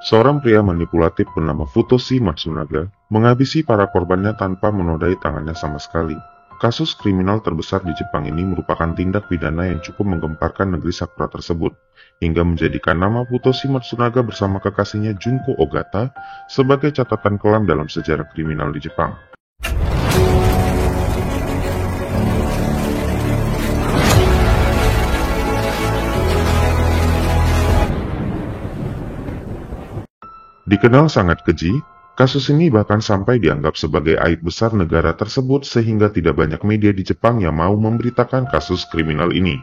Seorang pria manipulatif bernama Futoshi Matsunaga menghabisi para korbannya tanpa menodai tangannya sama sekali. Kasus kriminal terbesar di Jepang ini merupakan tindak pidana yang cukup menggemparkan negeri Sakura tersebut, hingga menjadikan nama Futoshi Matsunaga bersama kekasihnya Junko Ogata sebagai catatan kelam dalam sejarah kriminal di Jepang. Dikenal sangat keji, kasus ini bahkan sampai dianggap sebagai aib besar negara tersebut sehingga tidak banyak media di Jepang yang mau memberitakan kasus kriminal ini.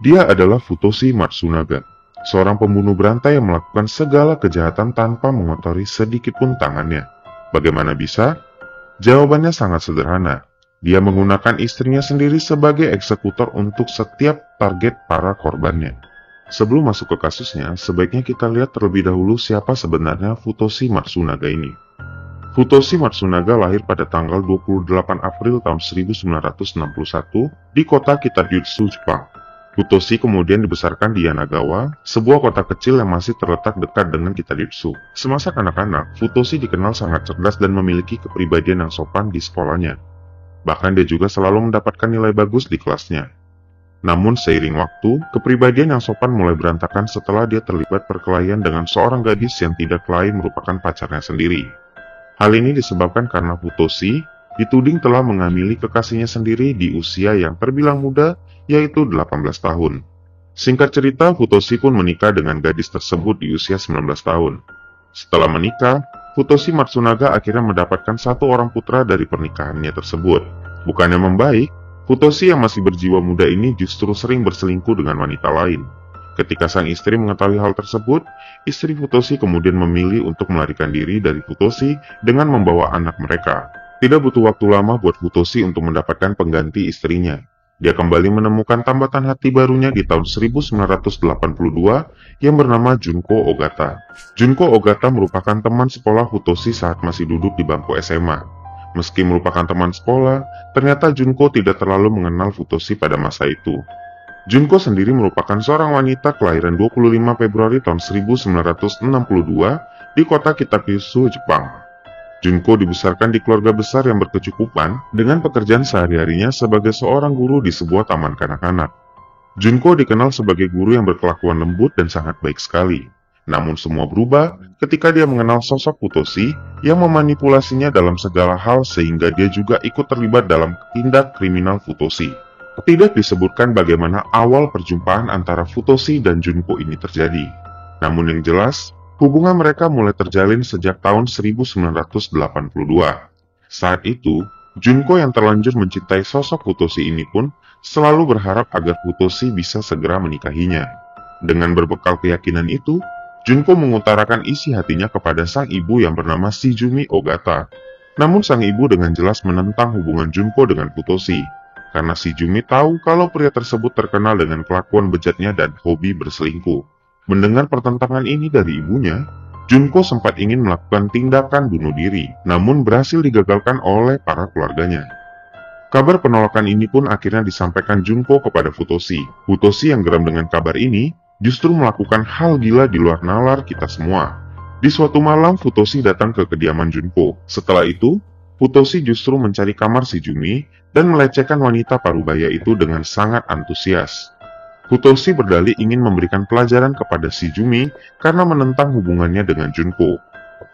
Dia adalah Futoshi Matsunaga, seorang pembunuh berantai yang melakukan segala kejahatan tanpa mengotori sedikit pun tangannya. Bagaimana bisa? Jawabannya sangat sederhana. Dia menggunakan istrinya sendiri sebagai eksekutor untuk setiap target para korbannya. Sebelum masuk ke kasusnya, sebaiknya kita lihat terlebih dahulu siapa sebenarnya Futoshi Matsunaga ini. Futoshi Matsunaga lahir pada tanggal 28 April tahun 1961 di kota Kitaryutsu, Jepang. Futoshi kemudian dibesarkan di Yanagawa, sebuah kota kecil yang masih terletak dekat dengan Kitaryutsu. Semasa kanak-kanak, Futoshi dikenal sangat cerdas dan memiliki kepribadian yang sopan di sekolahnya. Bahkan dia juga selalu mendapatkan nilai bagus di kelasnya. Namun seiring waktu, kepribadian yang sopan mulai berantakan setelah dia terlibat perkelahian dengan seorang gadis yang tidak lain merupakan pacarnya sendiri. Hal ini disebabkan karena Futoshi dituding telah mengamili kekasihnya sendiri di usia yang terbilang muda, yaitu 18 tahun. Singkat cerita, Futoshi pun menikah dengan gadis tersebut di usia 19 tahun. Setelah menikah, Futoshi Matsunaga akhirnya mendapatkan satu orang putra dari pernikahannya tersebut. Bukannya membaik, Futoshi yang masih berjiwa muda ini justru sering berselingkuh dengan wanita lain. Ketika sang istri mengetahui hal tersebut, istri Futoshi kemudian memilih untuk melarikan diri dari Futoshi dengan membawa anak mereka. Tidak butuh waktu lama buat Futoshi untuk mendapatkan pengganti istrinya. Dia kembali menemukan tambatan hati barunya di tahun 1982 yang bernama Junko Ogata. Junko Ogata merupakan teman sekolah Futoshi saat masih duduk di bangku SMA. Meski merupakan teman sekolah, ternyata Junko tidak terlalu mengenal Futoshi pada masa itu. Junko sendiri merupakan seorang wanita kelahiran 25 Februari tahun 1962 di kota Kitakyushu, Jepang. Junko dibesarkan di keluarga besar yang berkecukupan dengan pekerjaan sehari-harinya sebagai seorang guru di sebuah taman kanak-kanak. Junko dikenal sebagai guru yang berkelakuan lembut dan sangat baik sekali. Namun semua berubah ketika dia mengenal sosok Futoshi yang memanipulasinya dalam segala hal sehingga dia juga ikut terlibat dalam tindak kriminal Futoshi. Tidak disebutkan bagaimana awal perjumpaan antara Futoshi dan Junko ini terjadi. Namun yang jelas, hubungan mereka mulai terjalin sejak tahun 1982. Saat itu, Junko yang terlanjur mencintai sosok Futoshi ini pun selalu berharap agar Futoshi bisa segera menikahinya. Dengan berbekal keyakinan itu, Junko mengutarakan isi hatinya kepada sang ibu yang bernama Shizumi Ogata. Namun sang ibu dengan jelas menentang hubungan Junko dengan Futoshi, karena Shizumi tahu kalau pria tersebut terkenal dengan kelakuan bejatnya dan hobi berselingkuh. Mendengar pertentangan ini dari ibunya, Junko sempat ingin melakukan tindakan bunuh diri, namun berhasil digagalkan oleh para keluarganya. Kabar penolakan ini pun akhirnya disampaikan Junko kepada Futoshi. Futoshi yang geram dengan kabar ini, justru melakukan hal gila di luar nalar kita semua. Di suatu malam, Futoshi datang ke kediaman Junko. Setelah itu, Futoshi justru mencari kamar Shizumi dan melecehkan wanita parubaya itu dengan sangat antusias. Futoshi berdalih ingin memberikan pelajaran kepada Shizumi karena menentang hubungannya dengan Junko.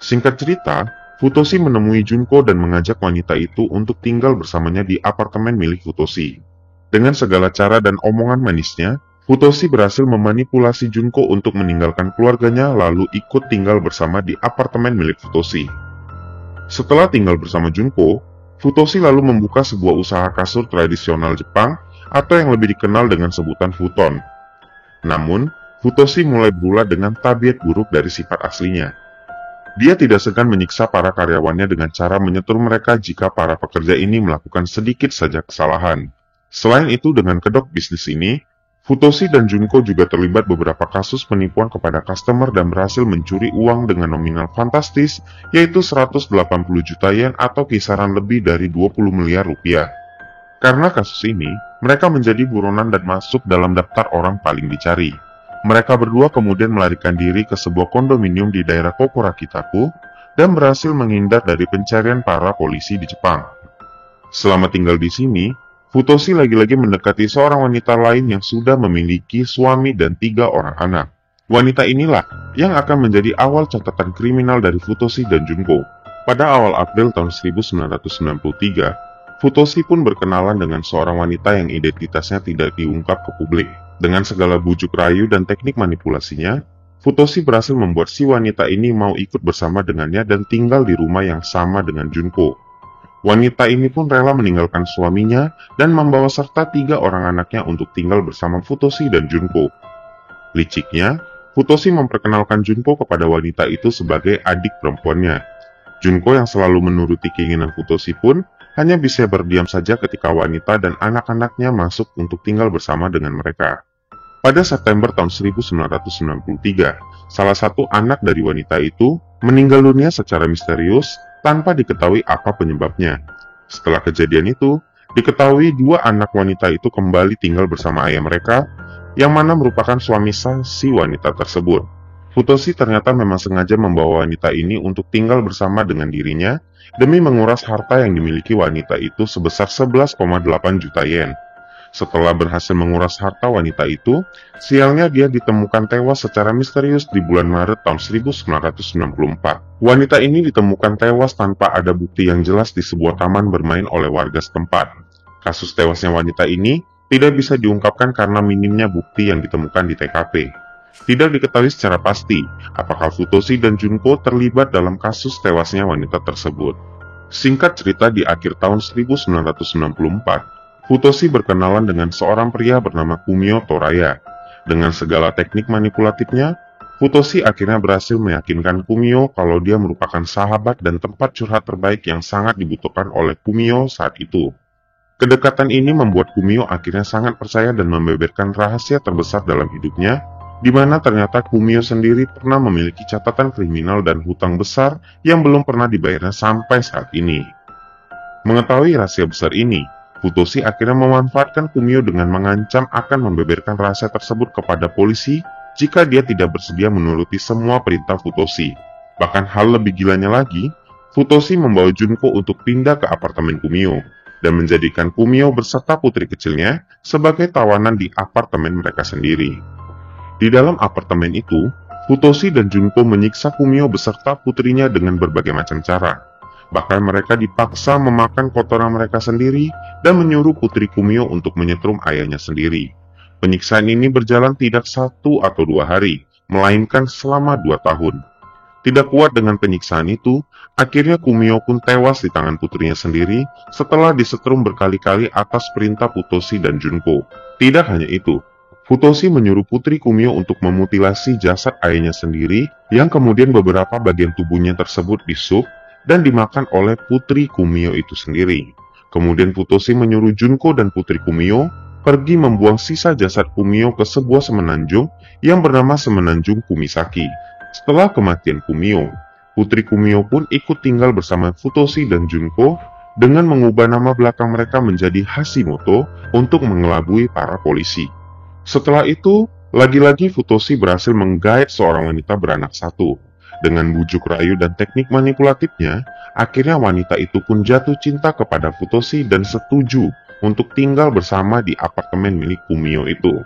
Singkat cerita, Futoshi menemui Junko dan mengajak wanita itu untuk tinggal bersamanya di apartemen milik Futoshi. Dengan segala cara dan omongan manisnya, Futoshi berhasil memanipulasi Junko untuk meninggalkan keluarganya lalu ikut tinggal bersama di apartemen milik Futoshi. Setelah tinggal bersama Junko, Futoshi lalu membuka sebuah usaha kasur tradisional Jepang atau yang lebih dikenal dengan sebutan futon. Namun, Futoshi mulai berulah dengan tabiat buruk dari sifat aslinya. Dia tidak segan menyiksa para karyawannya dengan cara menyetur mereka jika para pekerja ini melakukan sedikit saja kesalahan. Selain itu, dengan kedok bisnis ini, Futoshi dan Junko juga terlibat beberapa kasus penipuan kepada customer dan berhasil mencuri uang dengan nominal fantastis, yaitu 180 juta yen atau kisaran lebih dari 20 miliar rupiah. Karena kasus ini, mereka menjadi buronan dan masuk dalam daftar orang paling dicari. Mereka berdua kemudian melarikan diri ke sebuah kondominium di daerah Kokorakitaku dan berhasil menghindar dari pencarian para polisi di Jepang. Selama tinggal di sini, Futoshi lagi-lagi mendekati seorang wanita lain yang sudah memiliki suami dan 3 orang anak. Wanita inilah yang akan menjadi awal catatan kriminal dari Futoshi dan Junko. Pada awal April tahun 1993, Futoshi pun berkenalan dengan seorang wanita yang identitasnya tidak diungkap ke publik. Dengan segala bujuk rayu dan teknik manipulasinya, Futoshi berhasil membuat si wanita ini mau ikut bersama dengannya dan tinggal di rumah yang sama dengan Junko. Wanita ini pun rela meninggalkan suaminya dan membawa serta 3 orang anaknya untuk tinggal bersama Futoshi dan Junko. Liciknya, Futoshi memperkenalkan Junko kepada wanita itu sebagai adik perempuannya. Junko yang selalu menuruti keinginan Futoshi pun hanya bisa berdiam saja ketika wanita dan anak-anaknya masuk untuk tinggal bersama dengan mereka. Pada September tahun 1993, salah satu anak dari wanita itu meninggal dunia secara misterius tanpa diketahui apa penyebabnya. Setelah kejadian itu, diketahui 2 anak wanita itu kembali tinggal bersama ayah mereka, yang mana merupakan suami si wanita tersebut. Futoshi ternyata memang sengaja membawa wanita ini untuk tinggal bersama dengan dirinya demi menguras harta yang dimiliki wanita itu sebesar 11,8 juta yen. Setelah berhasil menguras harta wanita itu, sialnya dia ditemukan tewas secara misterius di bulan Maret tahun 1994. Wanita ini ditemukan tewas tanpa ada bukti yang jelas di sebuah taman bermain oleh warga setempat. Kasus tewasnya wanita ini tidak bisa diungkapkan karena minimnya bukti yang ditemukan di TKP. Tidak diketahui secara pasti apakah Futoshi dan Junko terlibat dalam kasus tewasnya wanita tersebut. Singkat cerita, di akhir tahun 1994, Futoshi berkenalan dengan seorang pria bernama Kumio Toraya. Dengan segala teknik manipulatifnya, Futoshi akhirnya berhasil meyakinkan Kumio kalau dia merupakan sahabat dan tempat curhat terbaik yang sangat dibutuhkan oleh Kumio saat itu. Kedekatan ini membuat Kumio akhirnya sangat percaya dan membeberkan rahasia terbesar dalam hidupnya, di mana ternyata Kumio sendiri pernah memiliki catatan kriminal dan hutang besar yang belum pernah dibayarnya sampai saat ini. Mengetahui rahasia besar ini, Futoshi akhirnya memanfaatkan Kumio dengan mengancam akan membeberkan rahasia tersebut kepada polisi jika dia tidak bersedia menuruti semua perintah Futoshi. Bahkan hal lebih gilanya lagi, Futoshi membawa Junko untuk pindah ke apartemen Kumio dan menjadikan Kumio beserta putri kecilnya sebagai tawanan di apartemen mereka sendiri. Di dalam apartemen itu, Futoshi dan Junko menyiksa Kumio beserta putrinya dengan berbagai macam cara. Bahkan mereka dipaksa memakan kotoran mereka sendiri dan menyuruh putri Kumio untuk menyetrum ayahnya sendiri. Penyiksaan ini berjalan tidak 1 atau 2 hari, melainkan selama 2 tahun. Tidak kuat dengan penyiksaan itu, akhirnya Kumio pun tewas di tangan putrinya sendiri setelah disetrum berkali-kali atas perintah Futoshi dan Junko. Tidak hanya itu, Futoshi menyuruh putri Kumio untuk memutilasi jasad ayahnya sendiri yang kemudian beberapa bagian tubuhnya tersebut disup dan dimakan oleh putri Kumio itu sendiri. Kemudian Futoshi menyuruh Junko dan putri Kumio pergi membuang sisa jasad Kumio ke sebuah semenanjung yang bernama Semenanjung Kumisaki. Setelah kematian Kumio, putri Kumio pun ikut tinggal bersama Futoshi dan Junko dengan mengubah nama belakang mereka menjadi Hashimoto untuk mengelabui para polisi. Setelah itu, lagi-lagi Futoshi berhasil menggait seorang wanita beranak 1. Dengan bujuk rayu dan teknik manipulatifnya, akhirnya wanita itu pun jatuh cinta kepada Futoshi dan setuju untuk tinggal bersama di apartemen milik Kumio itu.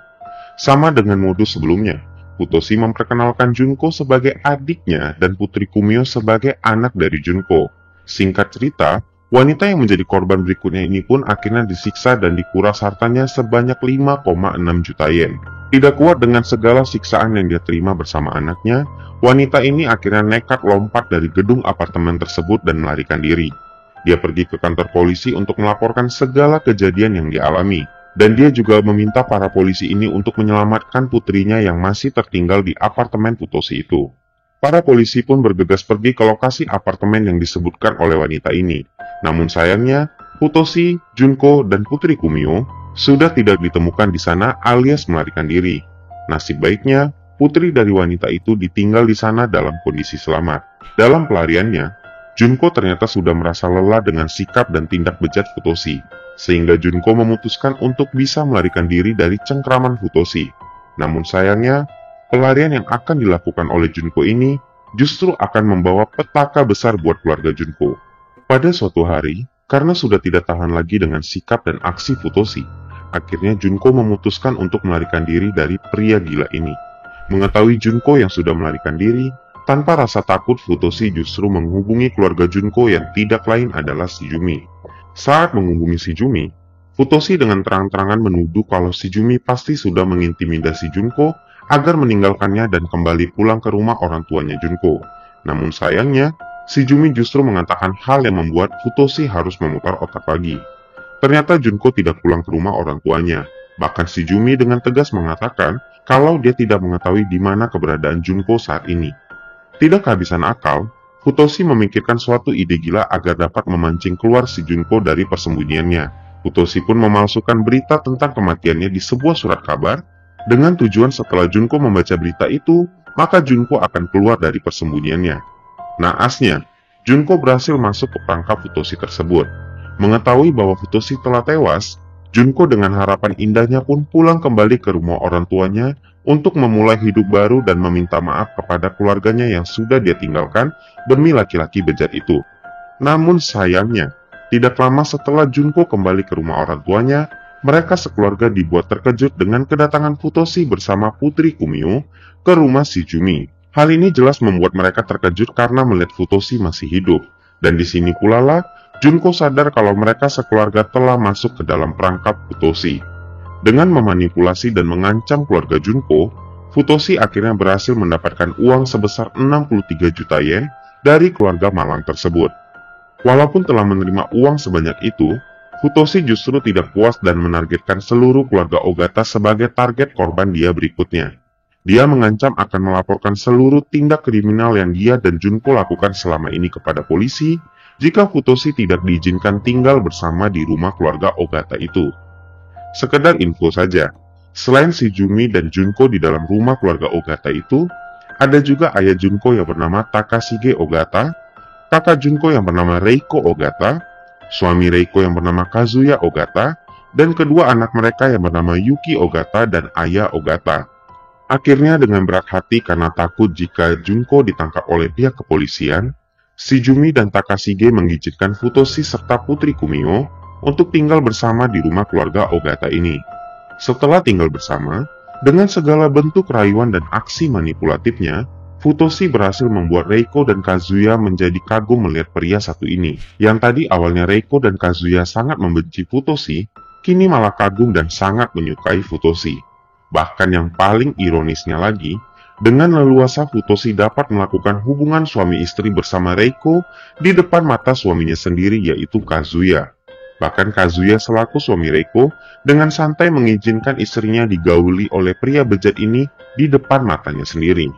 Sama dengan modus sebelumnya, Futoshi memperkenalkan Junko sebagai adiknya dan putri Kumio sebagai anak dari Junko. Singkat cerita, wanita yang menjadi korban berikutnya ini pun akhirnya disiksa dan dikuras hartanya sebanyak 5,6 juta yen. Tidak kuat dengan segala siksaan yang dia terima bersama anaknya, wanita ini akhirnya nekat lompat dari gedung apartemen tersebut dan melarikan diri. Dia pergi ke kantor polisi untuk melaporkan segala kejadian yang dialami, dan dia juga meminta para polisi ini untuk menyelamatkan putrinya yang masih tertinggal di apartemen Futoshi itu. Para polisi pun bergegas pergi ke lokasi apartemen yang disebutkan oleh wanita ini. Namun sayangnya, Futoshi, Junko, dan putri Kumio sudah tidak ditemukan di sana alias melarikan diri. Nasib baiknya, putri dari wanita itu ditinggal di sana dalam kondisi selamat. Dalam pelariannya, Junko ternyata sudah merasa lelah dengan sikap dan tindak bejat Futoshi, sehingga Junko memutuskan untuk bisa melarikan diri dari cengkraman Futoshi. Namun sayangnya, Pelarian yang akan dilakukan oleh Junko ini justru akan membawa petaka besar buat keluarga Junko. Pada suatu hari, karena sudah tidak tahan lagi dengan sikap dan aksi Futoshi, akhirnya Junko memutuskan untuk melarikan diri dari pria gila ini. Mengetahui Junko yang sudah melarikan diri, tanpa rasa takut Futoshi justru menghubungi keluarga Junko yang tidak lain adalah Shizumi. Saat menghubungi Shizumi, Futoshi dengan terang-terangan menuduh kalau Shizumi pasti sudah mengintimidasi Junko agar meninggalkannya dan kembali pulang ke rumah orang tuanya Junko. Namun sayangnya, Shizumi justru mengatakan hal yang membuat Futoshi harus memutar otak lagi. Ternyata Junko tidak pulang ke rumah orang tuanya. Bahkan Shizumi dengan tegas mengatakan kalau dia tidak mengetahui di mana keberadaan Junko saat ini. Tidak kehabisan akal, Futoshi memikirkan suatu ide gila agar dapat memancing keluar si Junko dari persembunyiannya. Futoshi pun memalsukan berita tentang kematiannya di sebuah surat kabar, dengan tujuan setelah Junko membaca berita itu, maka Junko akan keluar dari persembunyiannya. Naasnya, Junko berhasil masuk ke perangkap Futoshi tersebut. Mengetahui bahwa Futoshi telah tewas, Junko dengan harapan indahnya pun pulang kembali ke rumah orang tuanya untuk memulai hidup baru dan meminta maaf kepada keluarganya yang sudah dia tinggalkan demi laki-laki bejat itu. Namun sayangnya, tidak lama setelah Junko kembali ke rumah orang tuanya, mereka sekeluarga dibuat terkejut dengan kedatangan Futoshi bersama Putri Kumio ke rumah Shizumi. Hal ini jelas membuat mereka terkejut karena melihat Futoshi masih hidup. Dan di sini pula lah, Junko sadar kalau mereka sekeluarga telah masuk ke dalam perangkap Futoshi. Dengan memanipulasi dan mengancam keluarga Junko, Futoshi akhirnya berhasil mendapatkan uang sebesar 63 juta yen dari keluarga malang tersebut. Walaupun telah menerima uang sebanyak itu, Futoshi justru tidak puas dan menargetkan seluruh keluarga Ogata sebagai target korban dia berikutnya. Dia mengancam akan melaporkan seluruh tindak kriminal yang dia dan Junko lakukan selama ini kepada polisi jika Futoshi tidak diizinkan tinggal bersama di rumah keluarga Ogata itu. Sekedar info saja, selain Shizumi dan Junko di dalam rumah keluarga Ogata itu, ada juga ayah Junko yang bernama Takashige Ogata, kakak Junko yang bernama Reiko Ogata, suami Reiko yang bernama Kazuya Ogata, dan kedua anak mereka yang bernama Yuki Ogata dan Aya Ogata. Akhirnya dengan berat hati karena takut jika Junko ditangkap oleh pihak kepolisian, Shizumi dan Takashige mengizinkan Futoshi serta Putri Kumio untuk tinggal bersama di rumah keluarga Ogata ini. Setelah tinggal bersama, dengan segala bentuk rayuan dan aksi manipulatifnya, Futoshi berhasil membuat Reiko dan Kazuya menjadi kagum melihat pria satu ini. Yang tadi awalnya Reiko dan Kazuya sangat membenci Futoshi, kini malah kagum dan sangat menyukai Futoshi. Bahkan yang paling ironisnya lagi, dengan leluasa Futoshi dapat melakukan hubungan suami istri bersama Reiko di depan mata suaminya sendiri yaitu Kazuya. Bahkan Kazuya selaku suami Reiko dengan santai mengizinkan istrinya digauli oleh pria bejat ini di depan matanya sendiri.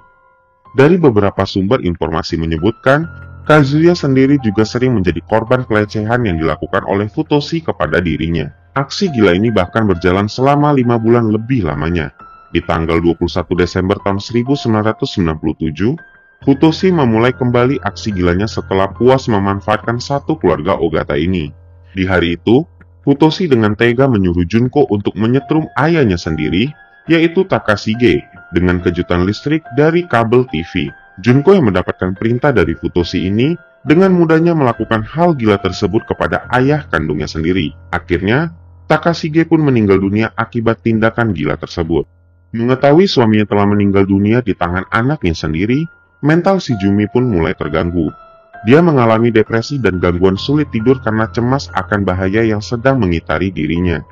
Dari beberapa sumber informasi menyebutkan, Kazuya sendiri juga sering menjadi korban pelecehan yang dilakukan oleh Futoshi kepada dirinya. Aksi gila ini bahkan berjalan selama 5 bulan lebih lamanya. Di tanggal 21 Desember tahun 1997, Futoshi memulai kembali aksi gilanya setelah puas memanfaatkan satu keluarga Ogata ini. Di hari itu, Futoshi dengan tega menyuruh Junko untuk menyetrum ayahnya sendiri, yaitu Takashige, dengan kejutan listrik dari kabel TV. Junko yang mendapatkan perintah dari Futoshi ini, dengan mudahnya melakukan hal gila tersebut kepada ayah kandungnya sendiri. Akhirnya, Takashige pun meninggal dunia akibat tindakan gila tersebut. Mengetahui suaminya telah meninggal dunia di tangan anaknya sendiri, mental Shizumi pun mulai terganggu. Dia mengalami depresi dan gangguan sulit tidur karena cemas akan bahaya yang sedang mengitari dirinya.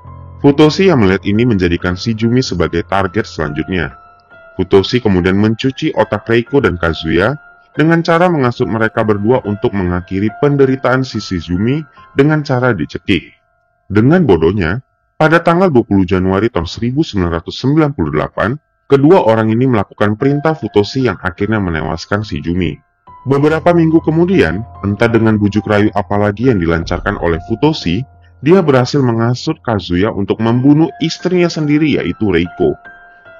Futoshi yang melihat ini menjadikan Shizumi sebagai target selanjutnya. Futoshi kemudian mencuci otak Reiko dan Kazuya dengan cara mengasut mereka berdua untuk mengakhiri penderitaan si Shizumi dengan cara dicekik. Dengan bodohnya, pada tanggal 20 Januari tahun 1998, kedua orang ini melakukan perintah Futoshi yang akhirnya menewaskan Shizumi. Beberapa minggu kemudian, entah dengan bujuk rayu apalagi yang dilancarkan oleh Futoshi, dia berhasil menghasut Kazuya untuk membunuh istrinya sendiri yaitu Reiko.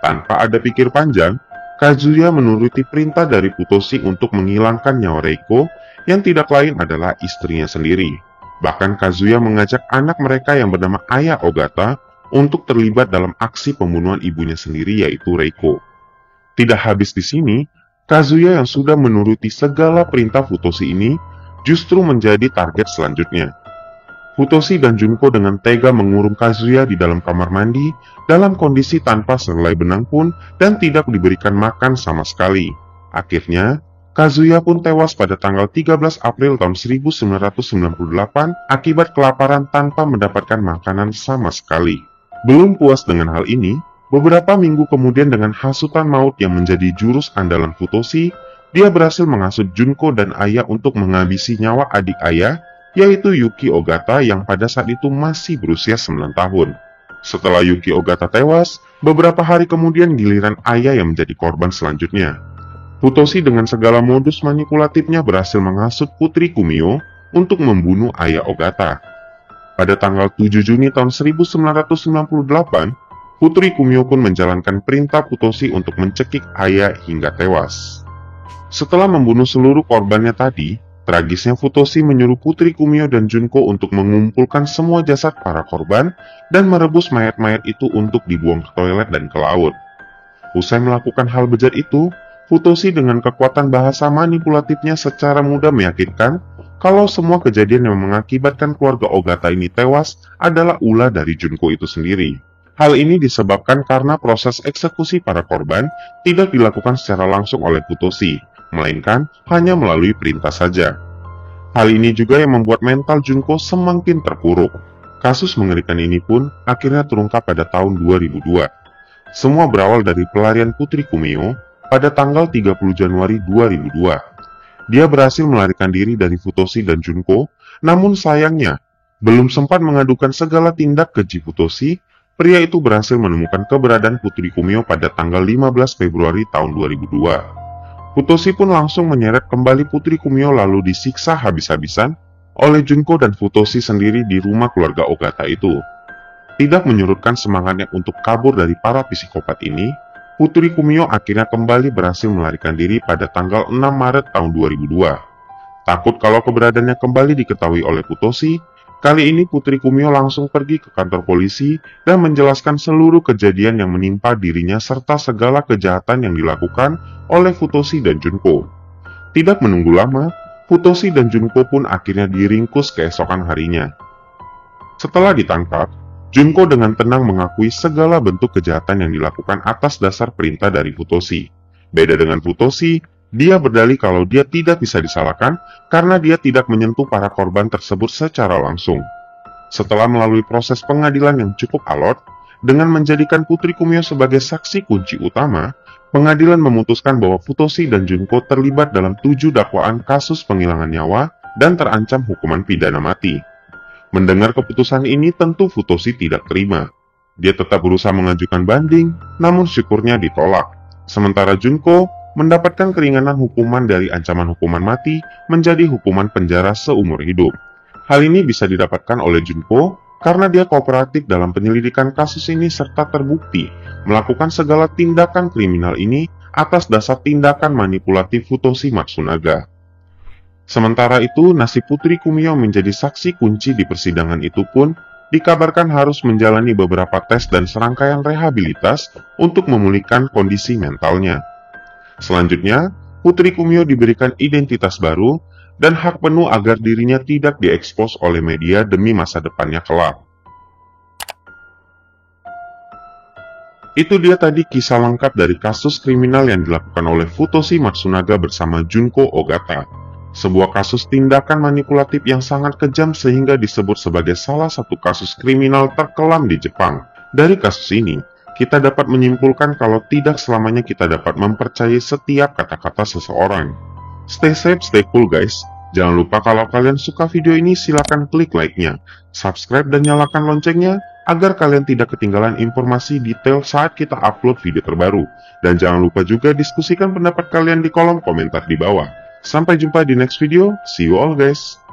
Tanpa ada pikir panjang, Kazuya menuruti perintah dari Futoshi untuk menghilangkan nyawa Reiko yang tidak lain adalah istrinya sendiri. Bahkan Kazuya mengajak anak mereka yang bernama Aya Ogata untuk terlibat dalam aksi pembunuhan ibunya sendiri yaitu Reiko. Tidak habis di sini, Kazuya yang sudah menuruti segala perintah Futoshi ini justru menjadi target selanjutnya. Futoshi dan Junko dengan tega mengurung Kazuya di dalam kamar mandi dalam kondisi tanpa selai benang pun dan tidak diberikan makan sama sekali. Akhirnya, Kazuya pun tewas pada tanggal 13 April tahun 1998 akibat kelaparan tanpa mendapatkan makanan sama sekali. Belum puas dengan hal ini, beberapa minggu kemudian dengan hasutan maut yang menjadi jurus andalan Futoshi, dia berhasil menghasut Junko dan Aya untuk menghabisi nyawa adik Aya, yaitu Yuki Ogata yang pada saat itu masih berusia 9 tahun. Setelah Yuki Ogata tewas, beberapa hari kemudian giliran Aya yang menjadi korban selanjutnya. Futoshi dengan segala modus manipulatifnya berhasil menghasut Putri Kumio untuk membunuh Aya Ogata. Pada tanggal 7 Juni tahun 1998, Putri Kumio pun menjalankan perintah Futoshi untuk mencekik Aya hingga tewas. Setelah membunuh seluruh korbannya tadi, tragisnya Futoshi menyuruh Putri Kumio dan Junko untuk mengumpulkan semua jasad para korban dan merebus mayat-mayat itu untuk dibuang ke toilet dan ke laut. Usai melakukan hal bejat itu, Futoshi dengan kekuatan bahasa manipulatifnya secara mudah meyakinkan kalau semua kejadian yang mengakibatkan keluarga Ogata ini tewas adalah ulah dari Junko itu sendiri. Hal ini disebabkan karena proses eksekusi para korban tidak dilakukan secara langsung oleh Futoshi, melainkan hanya melalui perintah saja. Hal ini juga yang membuat mental Junko semakin terpuruk. Kasus mengerikan ini pun akhirnya terungkap pada tahun 2002. Semua berawal dari pelarian Putri Kumio pada tanggal 30 Januari 2002. Dia berhasil melarikan diri dari Futoshi dan Junko, namun sayangnya, belum sempat mengadukan segala tindak keji Futoshi, pria itu berhasil menemukan keberadaan Putri Kumio pada tanggal 15 Februari tahun 2002. Futoshi pun langsung menyeret kembali Putri Kumio lalu disiksa habis-habisan oleh Junko dan Futoshi sendiri di rumah keluarga Ogata itu. Tidak menyurutkan semangatnya untuk kabur dari para psikopat ini, Putri Kumio akhirnya kembali berhasil melarikan diri pada tanggal 6 Maret tahun 2002. Takut kalau keberadaannya kembali diketahui oleh Futoshi, kali ini Putri Kumio langsung pergi ke kantor polisi dan menjelaskan seluruh kejadian yang menimpa dirinya serta segala kejahatan yang dilakukan oleh Futoshi dan Junko. Tidak menunggu lama, Futoshi dan Junko pun akhirnya diringkus keesokan harinya. Setelah ditangkap, Junko dengan tenang mengakui segala bentuk kejahatan yang dilakukan atas dasar perintah dari Futoshi. Beda dengan Futoshi, dia berdalih kalau dia tidak bisa disalahkan karena dia tidak menyentuh para korban tersebut secara langsung. Setelah melalui proses pengadilan yang cukup alot, dengan menjadikan Putri Kumio sebagai saksi kunci utama, pengadilan memutuskan bahwa Futoshi dan Junko terlibat dalam 7 dakwaan kasus penghilangan nyawa dan terancam hukuman pidana mati. Mendengar keputusan ini tentu Futoshi tidak terima. Dia tetap berusaha mengajukan banding, namun syukurnya ditolak. Sementara Junko mendapatkan keringanan hukuman dari ancaman hukuman mati menjadi hukuman penjara seumur hidup. Hal ini bisa didapatkan oleh Junko karena dia kooperatif dalam penyelidikan kasus ini serta terbukti melakukan segala tindakan kriminal ini atas dasar tindakan manipulatif Futoshi Matsunaga. Sementara itu, nasib Putri Kumio menjadi saksi kunci di persidangan itu pun dikabarkan harus menjalani beberapa tes dan serangkaian rehabilitas untuk memulihkan kondisi mentalnya. Selanjutnya, Putri Kumio diberikan identitas baru dan hak penuh agar dirinya tidak diekspos oleh media demi masa depannya kelak. Itu dia tadi kisah lengkap dari kasus kriminal yang dilakukan oleh Futoshi Matsunaga bersama Junko Ogata. Sebuah kasus tindakan manipulatif yang sangat kejam sehingga disebut sebagai salah satu kasus kriminal terkelam di Jepang. Dari kasus ini, kita dapat menyimpulkan kalau tidak selamanya kita dapat mempercayai setiap kata-kata seseorang. Stay safe, stay cool guys. Jangan lupa kalau kalian suka video ini silahkan klik like-nya, subscribe dan nyalakan loncengnya agar kalian tidak ketinggalan informasi detail saat kita upload video terbaru. Dan jangan lupa juga diskusikan pendapat kalian di kolom komentar di bawah. Sampai jumpa di next video, see you all guys!